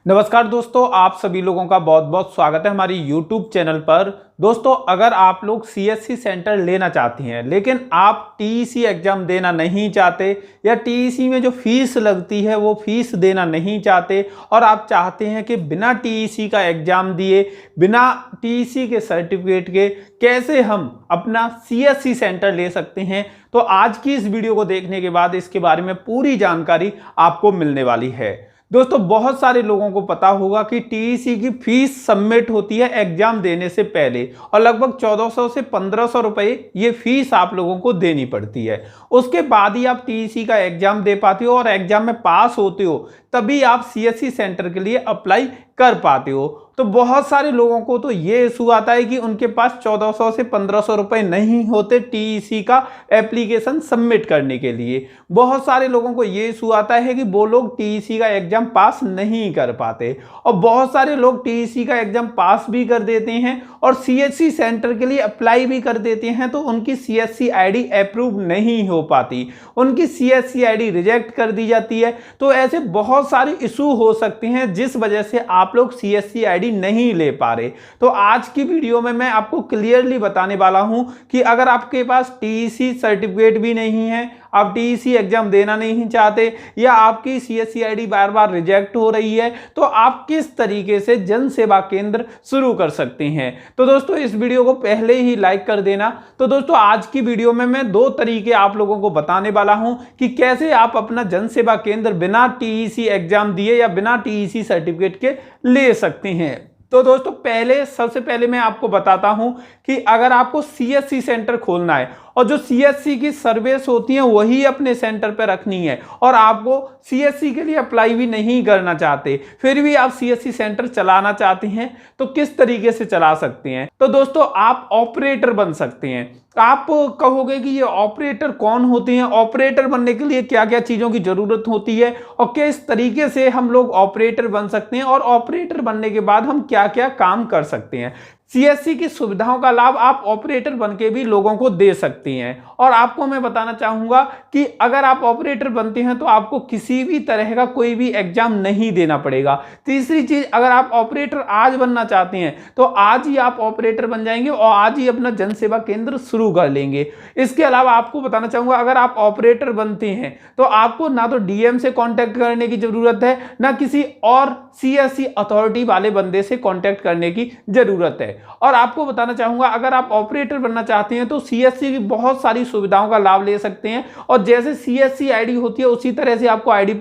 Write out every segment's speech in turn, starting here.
नमस्कार दोस्तों, आप सभी लोगों का बहुत बहुत स्वागत है हमारी YouTube चैनल पर। दोस्तों, अगर आप लोग CSC सेंटर लेना चाहती हैं लेकिन आप TEC एग्जाम देना नहीं चाहते या TEC में जो फीस लगती है वो फीस देना नहीं चाहते और आप चाहते हैं कि बिना TEC का एग्जाम दिए, बिना TEC के सर्टिफिकेट के कैसे हम अपना CSC सेंटर ले सकते हैं, तो आज की इस वीडियो को देखने के बाद इसके बारे में पूरी जानकारी आपको मिलने वाली है। दोस्तों, बहुत सारे लोगों को पता होगा कि TEC की फीस सबमिट होती है एग्जाम देने से पहले और लगभग 1400 से 1500 रुपए ये फीस आप लोगों को देनी पड़ती है। उसके बाद ही आप TEC का एग्जाम दे पाते हो और एग्जाम में पास होते हो, तभी आप CSC सेंटर के लिए अप्लाई कर पाते हो। तो बहुत सारे लोगों को तो ये इशू आता है कि उनके पास 1400 से 1500 रुपए नहीं होते TEC का एप्लीकेशन सबमिट करने के लिए। बहुत सारे लोगों को ये इशू आता है कि वो लोग TEC का एग्जाम पास नहीं कर पाते और बहुत सारे लोग TEC का एग्जाम पास भी कर देते हैं और CSC सेंटर के लिए अप्लाई भी कर देते हैं, तो उनकी CSC ID अप्रूव नहीं हो पाती, उनकी CSC ID रिजेक्ट कर दी जाती है। तो ऐसे बहुत सारे इशू हो सकते हैं जिस वजह से आप लोग CSC ID नहीं ले पा रहे। तो आज की वीडियो में मैं आपको क्लियरली बताने वाला हूं कि अगर आपके पास TEC सर्टिफिकेट भी नहीं है, आप TEC एग्जाम देना नहीं चाहते या आपकी CSC ID बार बार रिजेक्ट हो रही है, तो आप किस तरीके से जन सेवा केंद्र शुरू कर सकते हैं। तो दोस्तों, इस वीडियो को पहले ही लाइक कर देना। तो दोस्तों, आज की वीडियो में मैं दो तरीके आप लोगों को बताने वाला हूं कि कैसे आप अपना जन सेवा केंद्र बिना TEC एग्जाम दिए या बिना TEC सर्टिफिकेट के ले सकते हैं। तो दोस्तों, सबसे पहले मैं आपको बताता हूं कि अगर आपको CSC सेंटर खोलना है और जो CSC की सर्विस होती है वही अपने सेंटर पर रखनी है और आपको CSC के लिए अप्लाई भी नहीं करना चाहते, फिर भी आप CSC सेंटर चलाना चाहते हैं, तो किस तरीके से चला सकते हैं। तो दोस्तों, आप ऑपरेटर बन सकते हैं। आप कहोगे कि ये ऑपरेटर कौन होते हैं, ऑपरेटर बनने के लिए क्या क्या चीजों की जरूरत होती है और किस तरीके से हम लोग ऑपरेटर बन सकते हैं और ऑपरेटर बनने के बाद हम क्या क्या काम कर सकते हैं। CSC की सुविधाओं का लाभ आप ऑपरेटर बनके भी लोगों को दे सकती हैं। और आपको मैं बताना चाहूंगा कि अगर आप ऑपरेटर बनते हैं तो आपको किसी भी तरह का कोई भी एग्जाम नहीं देना पड़ेगा। तीसरी चीज, अगर आप ऑपरेटर आज बनना चाहते हैं तो आज ही आप ऑपरेटर बन जाएंगे और आज ही अपना जन सेवा केंद्र शुरू कर लेंगे। इसके अलावा आपको बताना चाहूंगा, अगर आप ऑपरेटर बनते हैं तो आपको ना तो DM से कॉन्टैक्ट करने की जरूरत है, ना किसी और CSC अथॉरिटी वाले बंदे से कॉन्टैक्ट करने की जरूरत है। और आपको बताना चाहूंगा, अगर आप ऑपरेटर बनना चाहते हैं तो CSC की बहुत सारी सुविधाओं का लाभ ले सकते हैं और जैसे CSC ID होती है उसी तरह से आपको ID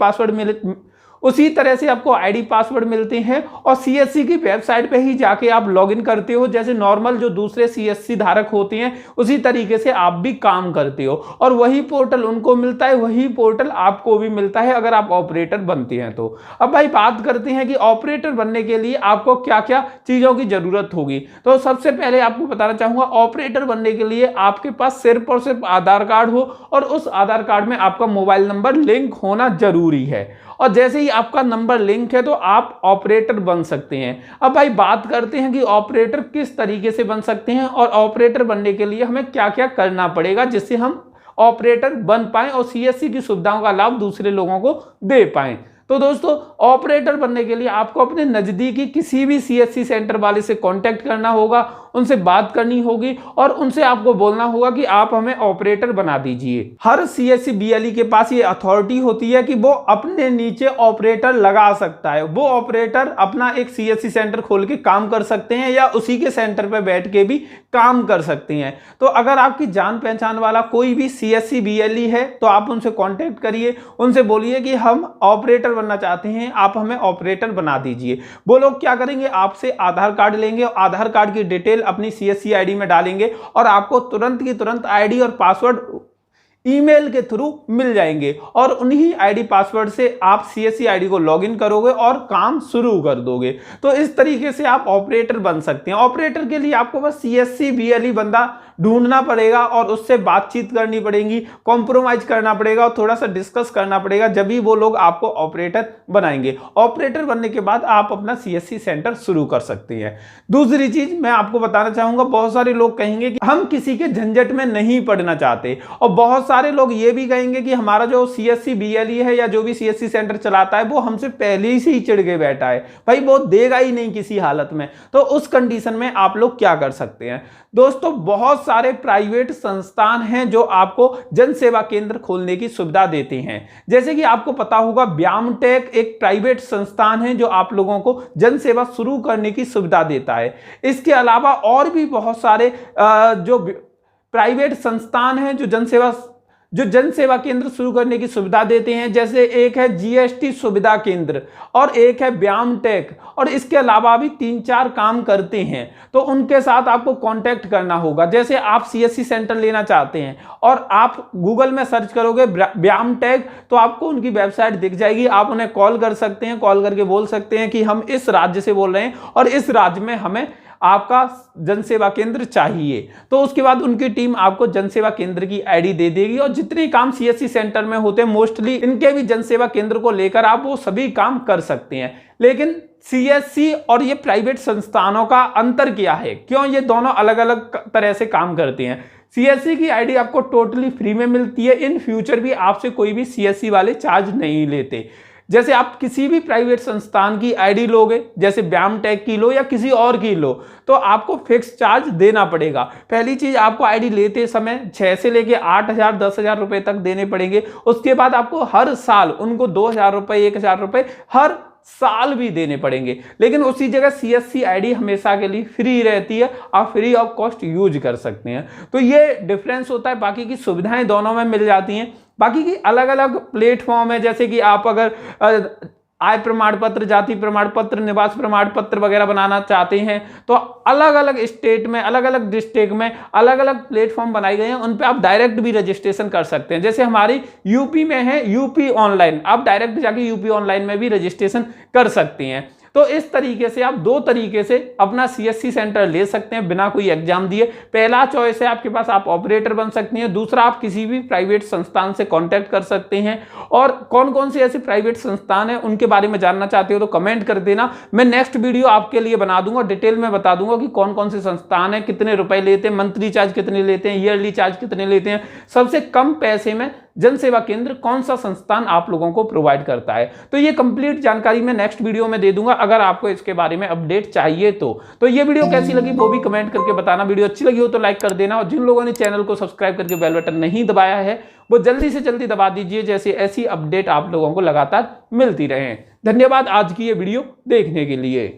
पासवर्ड मिलते हैं और CSC की वेबसाइट पे ही जाके आप लॉगिन करते हो। जैसे नॉर्मल जो दूसरे CSC धारक होते हैं उसी तरीके से आप भी काम करते हो और वही पोर्टल उनको मिलता है, वही पोर्टल आपको भी मिलता है अगर आप ऑपरेटर बनते हैं तो। अब भाई बात करते हैं कि ऑपरेटर बनने के लिए आपको क्या क्या चीजों की जरूरत होगी। तो सबसे पहले आपको बताना चाहूंगा, ऑपरेटर बनने के लिए आपके पास सिर्फ और सिर्फ आधार कार्ड हो और उस आधार कार्ड में आपका मोबाइल नंबर लिंक होना जरूरी है और जैसे ही आपका नंबर लिंक है तो आप ऑपरेटर बन सकते हैं। अब भाई बात करते हैं कि ऑपरेटर किस तरीके से बन सकते हैं और ऑपरेटर बनने के लिए हमें क्या क्या करना पड़ेगा जिससे हम ऑपरेटर बन पाएं और CSC की सुविधाओं का लाभ दूसरे लोगों को दे पाएं। तो दोस्तों, ऑपरेटर बनने के लिए आपको अपने नजदीकी किसी भी CSC सेंटर वाले से कांटेक्ट करना होगा, उनसे बात करनी होगी और उनसे आपको बोलना होगा कि आप हमें ऑपरेटर बना दीजिए। हर CSC BLE के पास ये अथॉरिटी होती है कि वो अपने नीचे ऑपरेटर लगा सकता है। वो ऑपरेटर अपना एक CSC सेंटर खोल के काम कर सकते हैं या उसी के सेंटर पर बैठ के भी काम कर सकते हैं। तो अगर आपकी जान पहचान वाला कोई भी CSC BLE है तो आप उनसे कॉन्टेक्ट करिए, उनसे बोलिए कि हम ऑपरेटर बनना चाहते हैं, आप हमें ऑपरेटर बना दीजिए। वो लोग क्या करेंगे, आपसे आधार कार्ड लेंगे, आधार कार्ड की डिटेल अपनी CSC ID में डालेंगे और आपको तुरंत की तुरंत ID और पासवर्ड ईमेल के थ्रू मिल जाएंगे और उन्हीं ID पासवर्ड से आप CSC ID को लॉगिन करोगे और काम शुरू कर दोगे। तो इस तरीके से आप ऑपरेटर बन सकते हैं। ऑपरेटर के लिए आपको बस CSC BLE बंदा ढूंढना पड़ेगा और उससे बातचीत करनी पड़ेगी, कॉम्प्रोमाइज करना पड़ेगा और थोड़ा सा डिस्कस करना पड़ेगा, जब भी वो लोग आपको ऑपरेटर बनाएंगे। ऑपरेटर बनने के बाद आप अपना सीएससी सेंटर शुरू कर सकते हैं। दूसरी चीज मैं आपको बताना चाहूंगा, बहुत सारे लोग कहेंगे कि हम किसी के झंझट में नहीं पड़ना चाहते, और बहुत सारे लोग ये भी कहेंगे कि हमारा जो सीएससी बीएलई है या जो भी सीएससी सेंटर चलाता है वो हमसे पहले ही से ही चिढ़ के बैठा है, भाई वो देगा ही नहीं किसी हालत में। तो उस कंडीशन में आप लोग क्या कर सकते हैं दोस्तों, बहुत सारे प्राइवेट संस्थान हैं जो आपको जन सेवा केंद्र खोलने की सुविधा देते हैं। जैसे कि आपको पता होगा व्यामटेक एक प्राइवेट संस्थान है जो आप लोगों को जन सेवा शुरू करने की सुविधा देता है। इसके अलावा और भी बहुत सारे जो प्राइवेट संस्थान हैं जो जन सेवा केंद्र शुरू करने की सुविधा देते हैं। जैसे एक है जीएसटी सुविधा केंद्र और एक है व्यामटेक, और इसके अलावा भी 3-4 काम करते हैं। तो उनके साथ आपको कांटेक्ट करना होगा। जैसे आप सीएससी सेंटर लेना चाहते हैं और आप गूगल में सर्च करोगे व्यामटेक, तो आपको उनकी वेबसाइट दिख जाएगी। आप उन्हें कॉल कर सकते हैं, कॉल करके बोल सकते हैं कि हम इस राज्य से बोल रहे हैं और इस राज्य में हमें आपका जनसेवा केंद्र चाहिए। तो उसके बाद उनकी टीम आपको जनसेवा केंद्र की आईडी दे देगी, और जितने काम सीएससी सेंटर में होते हैं मोस्टली इनके भी जनसेवा केंद्र को लेकर आप वो सभी काम कर सकते हैं। लेकिन सीएससी और ये प्राइवेट संस्थानों का अंतर क्या है, क्यों ये दोनों अलग अलग तरह से काम करते हैं? सीएससी की आईडी आपको टोटली फ्री में मिलती है। इन फ्यूचर भी आपसे कोई भी सीएससी वाले चार्ज नहीं लेते। जैसे आप किसी भी प्राइवेट संस्थान की आईडी लोगे, जैसे व्यामटेक की लो या किसी और की लो, तो आपको फिक्स चार्ज देना पड़ेगा। पहली चीज, आपको आईडी लेते समय 6 से लेके 8,000 10,000 रुपए तक देने पड़ेंगे। उसके बाद आपको हर साल उनको 2,000 रुपए 1,000 रुपए हर साल भी देने पड़ेंगे। लेकिन उसी जगह सीएससी आईडी हमेशा के लिए फ्री रहती है, आप फ्री ऑफ कॉस्ट यूज कर सकते हैं। तो ये डिफरेंस होता है, बाकी की सुविधाएं दोनों में मिल जाती हैं। बाकी की अलग अलग प्लेटफॉर्म है, जैसे कि आप अगर आय प्रमाण पत्र, जाति प्रमाण पत्र, निवास प्रमाण पत्र वगैरह बनाना चाहते हैं तो अलग अलग स्टेट में, अलग अलग डिस्ट्रिक्ट में अलग अलग प्लेटफॉर्म बनाए गए हैं। उन पे आप डायरेक्ट भी रजिस्ट्रेशन कर सकते हैं। जैसे हमारी यूपी में है यूपी ऑनलाइन, आप डायरेक्ट जाके यूपी ऑनलाइन में भी रजिस्ट्रेशन कर सकते हैं। तो इस तरीके से आप 2 तरीके से अपना सीएससी सेंटर ले सकते हैं बिना कोई एग्जाम दिए। पहला चॉइस है आपके पास, आप ऑपरेटर बन सकते हैं। दूसरा, आप किसी भी प्राइवेट संस्थान से कांटेक्ट कर सकते हैं। और कौन कौन से ऐसे प्राइवेट संस्थान हैं उनके बारे में जानना चाहते हो तो कमेंट कर देना। मैं नेक्स्ट वीडियो आपके लिए बना दूंगा, डिटेल में बता दूंगा कि कौन कौन से संस्थान है, कितने रुपए लेते हैं, मंथली चार्ज कितने लेते हैं, ईयरली चार्ज कितने लेते हैं, सबसे कम पैसे में जनसेवा केंद्र कौन सा संस्थान आप लोगों को प्रोवाइड करता है। तो ये कंप्लीट जानकारी मैं नेक्स्ट वीडियो में दे दूंगा, अगर आपको इसके बारे में अपडेट चाहिए तो ये वीडियो कैसी लगी वो भी कमेंट करके बताना। वीडियो अच्छी लगी हो तो लाइक कर देना, और जिन लोगों ने चैनल को सब्सक्राइब करके बेल बटन नहीं दबाया है वो जल्दी से जल्दी दबा दीजिए, जैसे ऐसी अपडेट आप लोगों को लगातार मिलती रहे। धन्यवाद आज की ये वीडियो देखने के लिए।